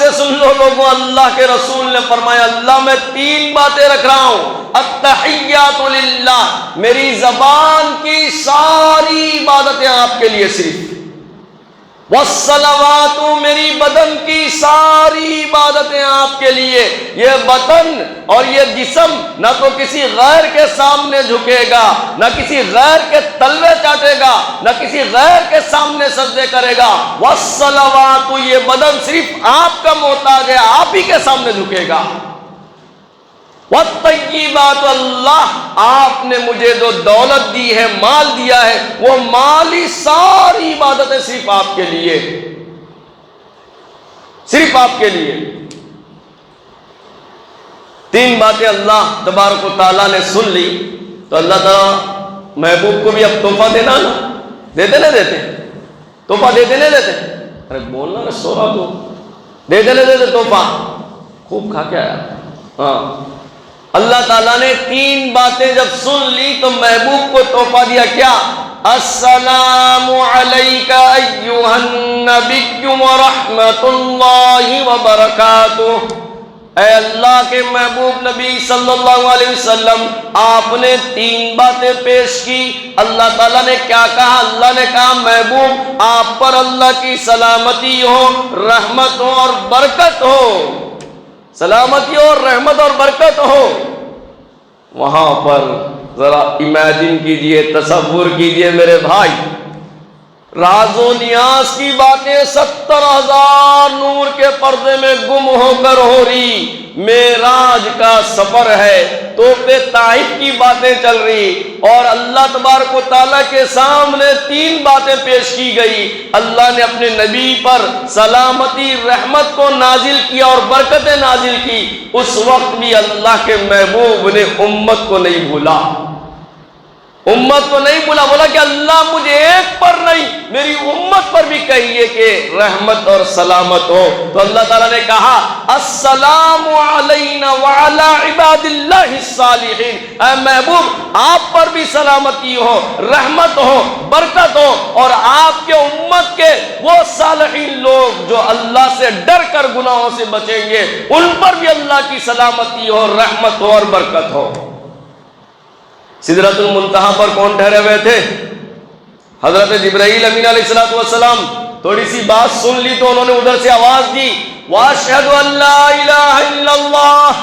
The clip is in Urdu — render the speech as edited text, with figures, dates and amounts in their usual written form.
سے سن لو لوگوں، اللہ کے رسول نے فرمایا اللہ میں 3 باتیں رکھ رہا ہوں، التحیات للہ، میری زبان کی ساری عبادتیں آپ کے لیے صرف، والصلوات، میری بدن کی ساری عبادتیں آپ کے لیے۔ یہ بدن اور یہ جسم نہ تو کسی غیر کے سامنے جھکے گا، نہ کسی غیر کے تلوے چاٹے گا، نہ کسی غیر کے سامنے سجدے کرے گا۔ والصلوات، یہ بدن صرف آپ کا محتاج ہے، آپ ہی کے سامنے جھکے گا۔ والطیبات، اللہ آپ نے مجھے جو دولت دی ہے، مال دیا ہے، وہ مالی ساری عبادتیں صرف آپ کے لیے، صرف آپ کے لیے۔ 3 باتیں اللہ تبارک و تعالیٰ نے سن لی تو اللہ تعالیٰ محبوب کو بھی اب تحفہ دینا نا، دیتے نہ دیتے، تحفہ دیتے نہ دیتے، ارے بولنا نا، سو رہا تو دیتے نہ دیتے تحفہ، خوب کھا کے آیا۔ ہاں، اللہ تعالیٰ نے 3 باتیں جب سن لی تو محبوب کو تحفہ دیا، کیا؟ السلام علیک ایھا النبی ورحمۃ اللہ وبرکاتہ۔ اے اللہ کے محبوب نبی صلی اللہ علیہ وسلم، آپ نے 3 باتیں پیش کی۔ اللہ تعالیٰ نے کیا کہا؟ اللہ نے کہا محبوب آپ پر اللہ کی سلامتی ہو، رحمت ہو اور برکت ہو، سلامتی اور رحمت اور برکت ہو۔ وہاں پر ذرا امیجن کیجئے، تصور کیجئے میرے بھائی، راز و نیاز کی باتیں 70,000 نور کے پردے میں گم ہو کر ہو رہی، معراج کا سفر ہے، توپ طائف کی باتیں چل رہی، اور اللہ تبارک و تعالیٰ کے سامنے 3 باتیں پیش کی گئی۔ اللہ نے اپنے نبی پر سلامتی، رحمت کو نازل کیا اور برکتیں نازل کی۔ اس وقت بھی اللہ کے محبوب نے امت کو نہیں بھولا، امت کو نہیں بولا، بولا کہ اللہ مجھے ایک پر نہیں، میری امت پر بھی کہیے کہ رحمت اور سلامت ہو۔ تو اللہ تعالیٰ نے کہا السلام علینا وعلی عباد اللہ الصالحین، اے محبوب آپ پر بھی سلامتی ہو، رحمت ہو، برکت ہو، اور آپ کے امت کے وہ صالحین لوگ جو اللہ سے ڈر کر گناہوں سے بچیں گے، ان پر بھی اللہ کی سلامتی ہو، رحمت ہو اور برکت ہو۔ سدرۃ المنتہا پر کون ٹھہرے ہوئے تھے؟ حضرت جبرائیل امین علیہ السلام۔ تھوڑی سی بات سن لی تو انہوں نے ادھر سے آواز دی، وَأَشْهَدُ أَن لَّا إِلَٰهَ إِلَّا اللَّهُ